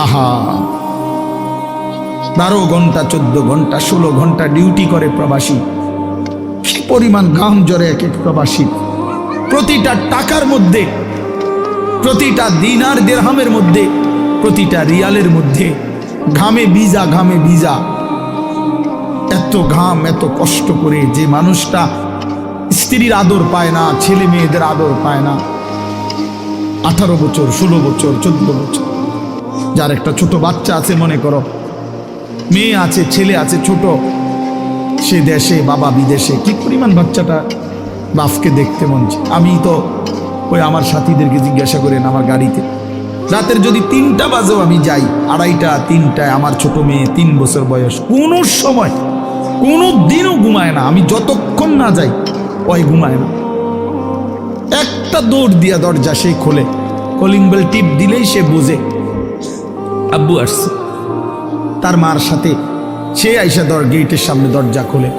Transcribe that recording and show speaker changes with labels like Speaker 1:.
Speaker 1: আহা, 12 ঘন্টা 14 ঘন্টা 16 ঘন্টা ডিউটি করে প্রবাসী। কি পরিমাণ ঘাম ঝরে এক এক প্রবাসী। প্রতিটা টাকার মধ্যে, প্রতিটা দিনার দিরহামের মধ্যে, প্রতিটা রিয়ালের মধ্যে ঘামে ভিজা, ঘামে ভিজা। এত ঘাম, এত কষ্ট করে যে মানুষটা স্ত্রীর আদর পায় না, ছেলে মেয়েদের আদর পায় না, 18 বছর 16 বছর 14 বছর, যার একটা ছোট বাচ্চা আছে, মনে করো মেয়ে আছে, ছেলে আছে ছোট, সে দেশে, বাবা বিদেশে, কি পরিমাণ বাচ্চাটা বাপকে দেখতে মন চায়। আমি তো ওই আমার সাথীদেরকে জিজ্ঞাসা করেন, আমার গাড়িতে রাতের যদি 3টা বাজেও আমি যাই, 2:30 3টায়, আমার ছোট মেয়ে 3 বছর বয়স, কোনো সময় কোনো দিনও ঘুমায় না। আমি যতক্ষণ না যাই ওই ঘুমায় না। একটা দৌড় দিয়া দরজা সে খোলে, কলিং বেল টিপ দিলেই সে বোঝে আব্বু আসছে। তার মার সাথে সে আইসা গেটের সামনে দরজা খোলে।